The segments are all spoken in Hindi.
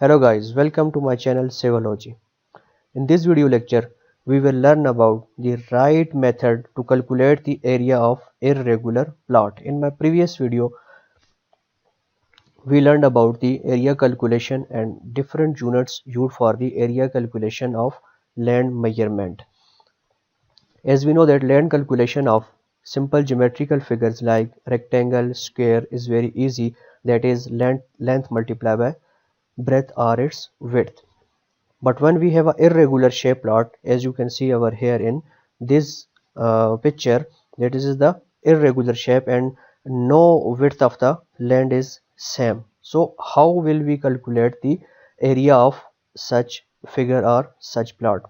Hello guys, welcome to my channel Sevology. In this video lecture, we will learn about the right method to calculate the area of irregular plot. In my previous video, we learned about the area calculation and different units used for the area calculation of land measurement. As we know that land calculation of simple geometrical figures like rectangle, square is very easy, that is length multiplied by breadth or its width. But when we have an irregular shape plot, as you can see over here in this picture, that is the irregular shape and no width of the land is same. So how will we calculate the area of such figure or such plot?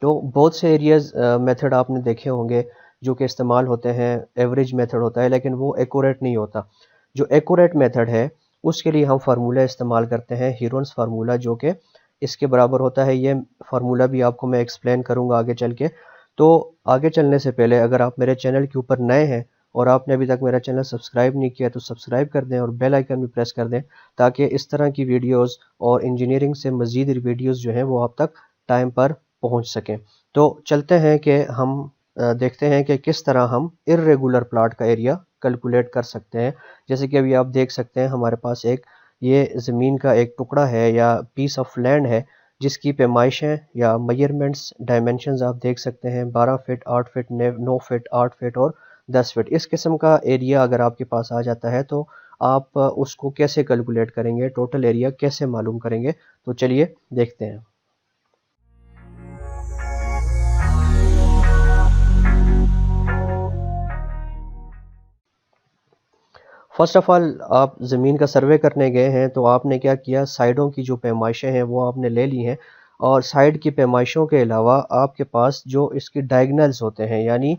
तो बहुत से एरियाज मेथड आपने देखे होंगे जो कि इस्तेमाल होते हैं, एवरेज मेथड होता है लेकिन वो एक्यूरेट नहीं होता। जो एक्यूरेट मेथड है उसके लिए हम फार्मूला इस्तेमाल करते हैं, हीरोन्स फार्मूला, जो कि इसके बराबर होता है। ये फार्मूला भी आपको मैं एक्सप्लेन करूंगा आगे चल के। तो आगे चलने से पहले अगर आप मेरे चैनल के ऊपर नए हैं और आपने अभी तक मेरा चैनल सब्सक्राइब नहीं किया तो सब्सक्राइब कर दें और बेल आइकन भी प्रेस कर दें ताकि इस तरह की वीडियोस और इंजीनियरिंग से मज़ीद वीडियोस जो हैं वो आप तक टाइम पर पहुंच सकें। तो चलते हैं कि हम देखते हैं कि किस तरह हम इर्रेगुलर प्लॉट का एरिया कैलकुलेट कर सकते हैं। जैसे कि अभी आप देख सकते हैं हमारे पास एक ये ज़मीन का एक टुकड़ा है या पीस ऑफ लैंड है जिसकी पैमाइशें या मेजरमेंट्स डायमेंशंस आप देख सकते हैं 12 फीट, 8 फीट, 9 फीट, 8 फीट और 10 फीट। इस किस्म का एरिया अगर आपके पास आ जाता है तो आप उसको कैसे कैलकुलेट करेंगे, टोटल एरिया कैसे मालूम करेंगे, तो चलिए देखते हैं। फर्स्ट ऑफ ऑल आप ज़मीन का सर्वे करने गए हैं तो आपने क्या किया, साइडों की जो पैमाइशें हैं वो आपने ले ली हैं और साइड की पैमाइशों के अलावा आपके पास जो इसकी डायगनल्स होते हैं यानी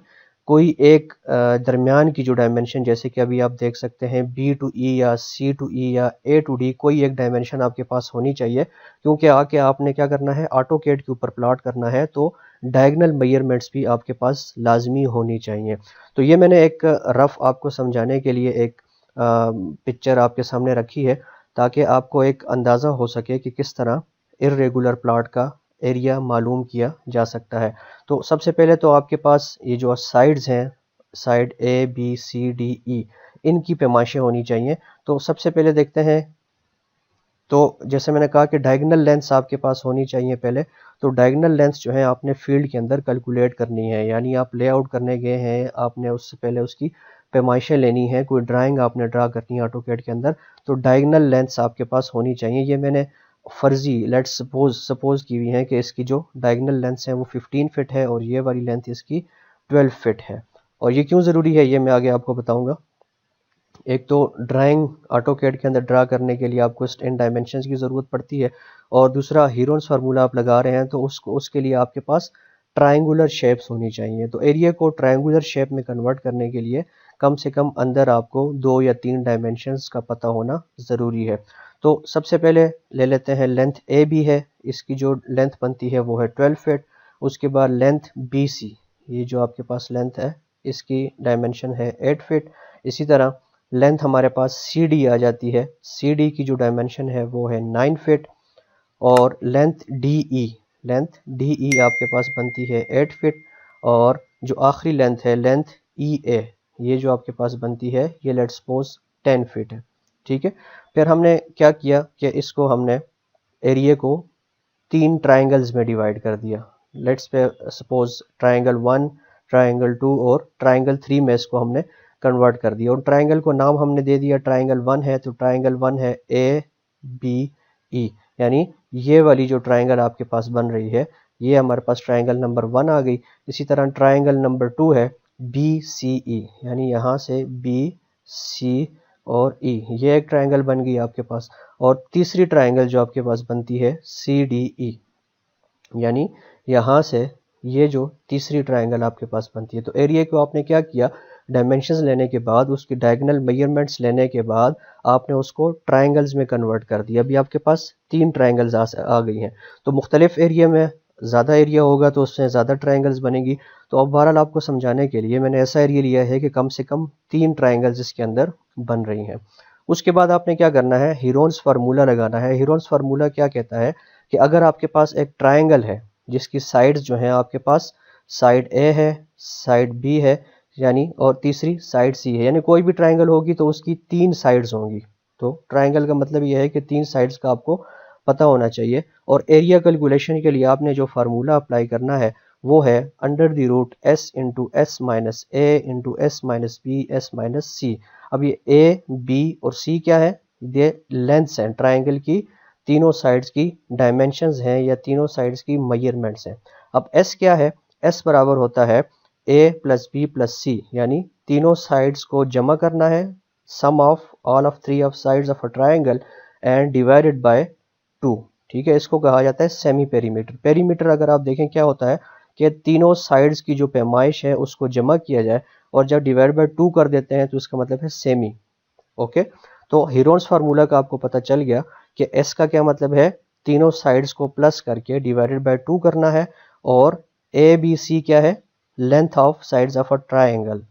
कोई एक दरमियान की जो डायमेंशन, जैसे कि अभी आप देख सकते हैं बी टू ई या सी टू ई या ए टू डी, कोई एक डायमेंशन आपके पास होनी चाहिए क्योंकि आके आपने क्या करना है, ऑटोकेड के ऊपर प्लॉट करना है तो डायगनल मेजरमेंट्स भी आपके पास लाजमी होनी चाहिए। तो ये मैंने एक रफ आपको समझाने के लिए एक पिक्चर आपके सामने रखी है ताकि आपको एक अंदाज़ा हो सके कि किस तरह इर्रेगुलर प्लॉट का एरिया मालूम किया जा सकता है। तो सबसे पहले तो आपके पास ये जो साइड्स हैं, side A B C D E, इनकी पैमाइशें होनी चाहिए। तो सबसे पहले देखते हैं, तो जैसे मैंने कहा कि डायगोनल लेंथ्स आपके पास होनी चाहिए पहले। तो डायगोनल लेंथ्स जो है आपने फील्ड के अंदर कैलकुलेट करनी है, यानी आप लेआउट करने गए हैं, आपने उससे पहले उसकी पैमाइशें लेनी है, कोई ड्राइंग आपने ड्रा करनी है ऑटोकैड के अंदर, तो डायगोनल लेंथ्स आपके पास होनी चाहिए। ये मैंने फर्जी लेट्स सपोज की हुई है कि इसकी जो डायगोनल लेंथ्स है वो 15 फीट है और ये वाली लेंथ इसकी 12 फीट है। और ये क्यों ज़रूरी है ये मैं आगे आपको बताऊंगा। एक तो ड्राइंग ऑटोकैड के अंदर ड्रा करने के लिए आपको इन डायमेंशंस की ज़रूरत पड़ती है और दूसरा हीरोन्स फार्मूला आप लगा रहे हैं तो उसके लिए आपके पास ट्रायंगुलर शेप्स होनी चाहिए। तो एरिया को ट्रायंगुलर शेप में कन्वर्ट करने के लिए कम से कम अंदर आपको 2 या 3 डायमेंशंस का पता होना ज़रूरी है। तो सबसे पहले ले लेते हैं लेंथ ए बी है, इसकी जो लेंथ बनती है वो है 12 फीट। उसके बाद लेंथ बी सी, ये जो आपके पास लेंथ है इसकी डायमेंशन है 8 फीट। इसी तरह लेंथ हमारे पास सी डी आ जाती है, सी डी की जो डायमेंशन है वो है 9 फीट। और लेंथ डी ई आपके पास बनती है 8 फीट। और जो आखिरी लेंथ है लेंथ ई ए, ये जो आपके पास बनती है ये लेट्स सपोज 10 फीट है। ठीक है, फिर हमने क्या किया कि इसको हमने एरिया को 3 ट्राइंगल्स में डिवाइड कर दिया। लेट्स सपोज ट्राइंगल 1, ट्राइंगल 2 और ट्राइंगल 3 में इसको हमने कन्वर्ट कर दिया। और ट्राइंगल को नाम हमने दे दिया ट्राइंगल 1 है, तो ट्राइंगल 1 है ए बी ई, यानी ये वाली जो ट्राइंगल आपके पास बन रही है ये हमारे पास ट्राइंगल नंबर 1 आ गई। इसी तरह ट्राइंगल नंबर 2 है बी सी ई, यानी यहाँ से बी सी और ई, ये एक ट्राइंगल बन गई आपके पास। और तीसरी ट्राइंगल जो आपके पास बनती है सी डी ई, यानी यहाँ से ये जो तीसरी ट्राइंगल आपके पास बनती है। तो एरिया को आपने क्या किया, डायमेंशंस लेने के बाद उसकी डायगोनल मेजरमेंट्स लेने के बाद आपने उसको ट्राइंगल्स में कन्वर्ट कर दिया। अभी आपके पास 3 ट्राइंगल्स आ गई हैं। तो मुख्तलिफ एरिया में ज़्यादा एरिया होगा तो उसमें ज़्यादा ट्राइंगल्स बनेगी। तो अब बहरहाल आपको समझाने के लिए मैंने ऐसा एरिया लिया है कि कम से कम 3 ट्राइंगल्स इसके अंदर बन रही हैं। उसके बाद आपने क्या करना है, हीरोन्स फार्मूला लगाना है। हीरोन्स फार्मूला क्या कहता है कि अगर आपके पास एक ट्राइंगल है जिसकी साइड्स जो हैं आपके पास साइड ए है, साइड बी है, यानी और तीसरी साइड सी है, यानी कोई भी ट्राइंगल होगी तो उसकी 3 साइड्स होंगी। तो ट्राइंगल का मतलब यह है कि 3 साइड्स का आपको पता होना चाहिए। और एरिया कैलकुलेशन के लिए आपने जो फार्मूला अप्लाई करना है वो है under the root S into S minus A into S minus B S minus C. अब ये ए बी और सी क्या है, ये लेंथ्स हैं ट्राइंगल की, तीनों साइड्स की डायमेंशंस हैं या तीनों साइड्स की मेजरमेंट्स हैं। अब एस क्या है, एस बराबर होता है A plus B plus C, यानी तीनों साइड्स को जमा करना है, sum of all of 3 of sides of a triangle and divided by 2। ठीक है, इसको कहा जाता है सेमी पेरीमीटर। पेरीमीटर अगर आप देखें क्या होता है कि तीनों साइड्स की जो पैमाइश है उसको जमा किया जाए, और जब डिवाइड बाय 2 कर देते हैं तो इसका मतलब है सेमी। ओके, तो हीरोन्स फार्मूला का आपको पता चल गया कि एस का क्या मतलब है, तीनों साइड्स को प्लस करके डिवाइडेड बाय 2 करना है, और ए बी सी क्या है, length of sides of a triangle.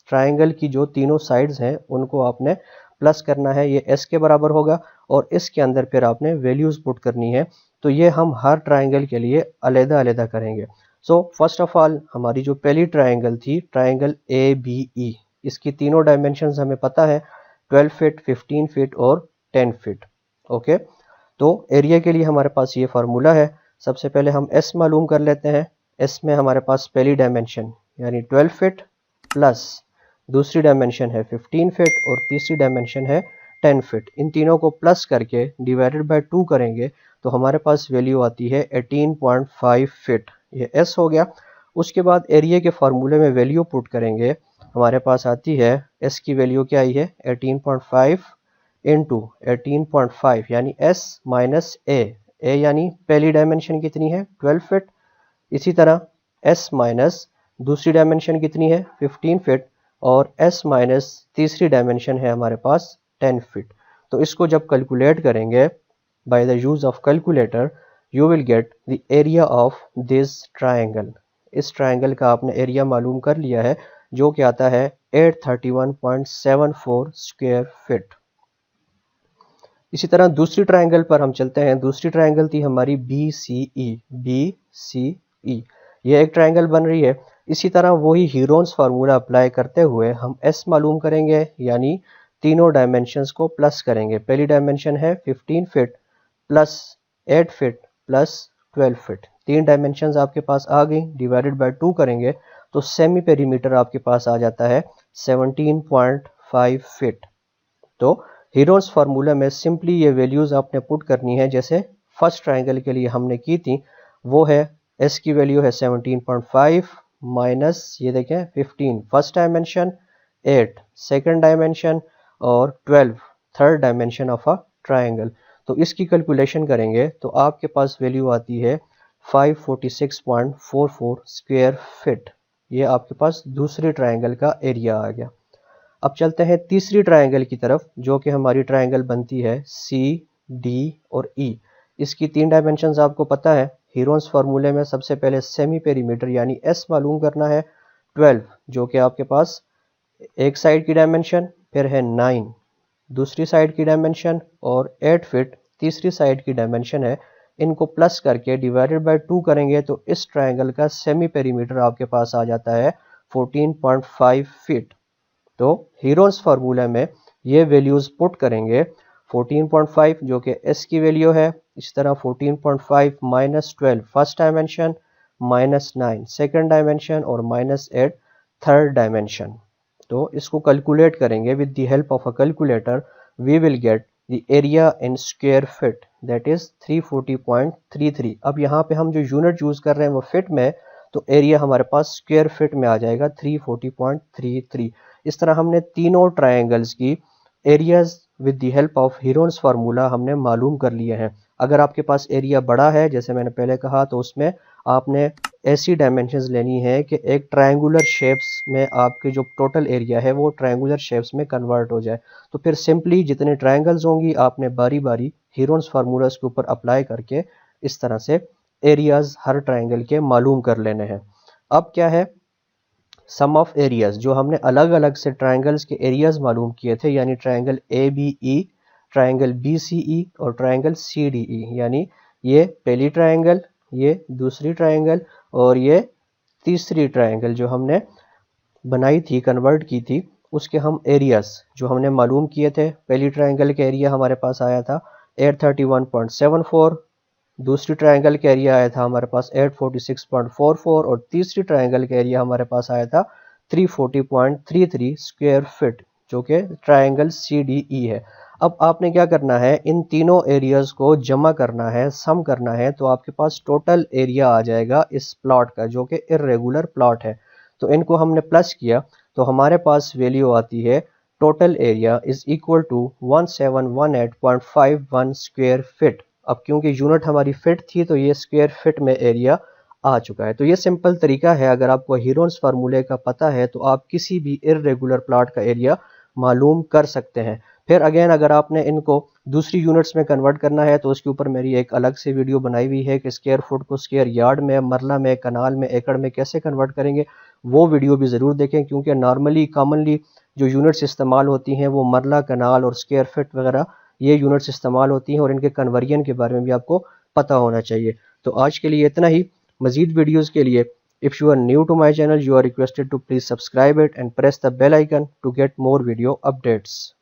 Triangle की जो तीनों साइड्स हैं उनको आपने प्लस करना है, ये एस के बराबर होगा, और इसके अंदर फिर आपने वैल्यूज पुट करनी है। तो ये हम हर ट्राइंगल के लिए अलग अलग करेंगे। सो फर्स्ट ऑफ ऑल हमारी जो पहली ट्राइंगल थी, ट्राइंगल ए बी ई, इसकी तीनों डायमेंशंस हमें पता है, 12 फीट, 15 फीट और 10 फीट। ओके, तो एरिया के लिए हमारे पास ये फार्मूला है। सबसे पहले हम एस मालूम कर लेते हैं। एस में हमारे पास पहली डायमेंशन यानी 12 फीट प्लस दूसरी डायमेंशन है 15 फीट और तीसरी डायमेंशन है 10 फीट। इन तीनों को प्लस करके डिवाइडेड बाय 2 करेंगे तो हमारे पास वैल्यू आती है 18.5 फीट। ये एस हो गया। उसके बाद एरिया के फार्मूले में वैल्यू पुट करेंगे, हमारे पास आती है एस की वैल्यू क्या आई है 18.5 इंटू 18.5 यानी एस माइनस ए यानी पहली डायमेंशन कितनी है 12 फीट, इसी तरह एस माइनस दूसरी डायमेंशन कितनी है 15 फीट, और एस माइनस तीसरी डायमेंशन है हमारे पास 10 फीट। तो इसको जब कैलकुलेट करेंगे by the use of calculator, you will get the area of this triangle. इस ट्राइंगल का आपने एरिया मालूम कर लिया है जो कि आता है 831.74 स्क्वायर फीट। इसी तरह दूसरी ट्राइंगल पर हम चलते हैं। दूसरी ट्राइंगल थी हमारी बी सी ई। ये एक ट्राइंगल बन रही है। इसी तरह वही हीरोन्स फार्मूला अप्लाई करते हुए हम एस मालूम करेंगे, यानी तीनों डायमेंशंस को प्लस करेंगे। पहली डायमेंशन है 15 feet plus 8 feet plus 12 feet. 3 dimensions आपके पास आ गई, डिवाइडेड बाय 2 करेंगे तो सेमी पेरीमीटर आपके पास आ जाता है 17.5 फीट। तो हीरोन्स फार्मूला में सिंपली ये वैल्यूज आपने पुट करनी है जैसे फर्स्ट ट्राइंगल के लिए हमने की थी। वो है एस की वैल्यू है 17.5 माइनस ये देखें 15 फर्स्ट डायमेंशन, 8 सेकंड डायमेंशन और 12 third dimension of a triangle. तो इसकी कैलकुलेशन करेंगे तो आपके पास वैल्यू आती है 546.44 स्क्वायर फीट। ये आपके पास दूसरे ट्राइंगल का एरिया आ गया। अब चलते हैं तीसरी ट्राइंगल की तरफ जो कि हमारी ट्राइंगल बनती है सी डी और ई। इसकी 3 डायमेंशंस आपको पता है। हीरोन्स फार्मूले में सबसे पहले सेमी पेरीमीटर यानी एस मालूम करना है 12 जो कि आपके पास एक साइड की डायमेंशन, फिर है 9 दूसरी साइड की डायमेंशन और 8 फीट तीसरी साइड की डायमेंशन है। इनको प्लस करके डिवाइडेड बाय 2 करेंगे तो इस ट्राइंगल का सेमी पेरीमीटर आपके पास आ जाता है 14.5 फीट। तो हीरोन्स फार्मूला में ये वैल्यूज पुट करेंगे 14.5 जो कि एस की वैल्यू है, इस तरह 14.5 minus 12 first dimension, minus 9 second dimension और माइनस 8 थर्ड डायमेंशन। तो इसको कैलकुलेट करेंगे with the help of a calculator. We will get the area in square feet that is 340.33। अब यहाँ पे हम जो यूनिट यूज कर रहे हैं वो फिट में, तो एरिया हमारे पास स्क्वायर फीट में आ जाएगा 340.33। इस तरह हमने तीनों ट्रायंगल्स की areas with the help of Heron's formula हमने मालूम कर लिए हैं। अगर आपके पास एरिया बड़ा है जैसे मैंने पहले कहा तो उसमें आपने ऐसी डायमेंशंस लेनी है कि एक ट्रायंगुलर शेप्स में आपके जो टोटल एरिया है वो ट्रायंगुलर शेप्स में कन्वर्ट हो जाए। तो फिर सिंपली जितने ट्रायंगल्स होंगी आपने बारी बारी हीरोन्स फार्मूलाज के ऊपर अप्लाई करके इस तरह से एरियाज हर ट्रायंगल के मालूम कर लेने हैं। अब क्या है सम ऑफ एरियाज, जो हमने अलग अलग से ट्रायंगल्स के एरियाज मालूम किए थे, यानी ट्रायंगल ABE, ट्रायंगल BCE और ट्रायंगल CDE, यानी ये पहली ट्रायंगल, ये दूसरी ट्रायंगल और ये तीसरी ट्रायंगल जो हमने बनाई थी, कन्वर्ट की थी, उसके हम एरियाज जो हमने मालूम किए थे। पहली ट्रायंगल का एरिया हमारे पास आया था 831.74, दूसरी ट्रायंगल का एरिया आया था हमारे पास 846.44 और तीसरी ट्रायंगल का एरिया हमारे पास आया था 340.33 स्क्वायर फीट, जो कि ट्रायंगल CDE है। अब आपने क्या करना है, इन तीनों एरियाज को जमा करना है, सम करना है, तो आपके पास टोटल एरिया आ जाएगा इस प्लॉट का, जो कि इर्रेगुलर प्लॉट है। तो इनको हमने प्लस किया तो हमारे पास वैल्यू आती है total area is equal to 1718.51 square feet. अब क्योंकि यूनिट हमारी फिट थी तो ये स्क्वायर फिट में एरिया आ चुका है। तो ये सिंपल तरीका है, अगर आपको हीरोन्स फार्मूले का पता है तो आप किसी भी इर्रेगुलर प्लॉट का एरिया मालूम कर सकते हैं। फिर अगेन अगर आपने इनको दूसरी यूनिट्स में कन्वर्ट करना है तो उसके ऊपर मेरी एक अलग से वीडियो बनाई हुई है कि स्क्वायर फुट को स्क्वायर यार्ड में, मरला में, कनाल में, एकड़ में कैसे कन्वर्ट करेंगे। वो वीडियो भी ज़रूर देखें, क्योंकि नॉर्मली कॉमनली जो यूनिट्स इस्तेमाल होती हैं वो मरला, कनाल और स्क्वायर फिट वगैरह ये यूनिट्स इस्तेमाल होती हैं और इनके कन्वर्जन के बारे में भी आपको पता होना चाहिए। तो आज के लिए इतना ही। मज़ीद वीडियोज़ के लिए if you are new to my channel, you are requested to please subscribe it and press the bell icon to get more video updates.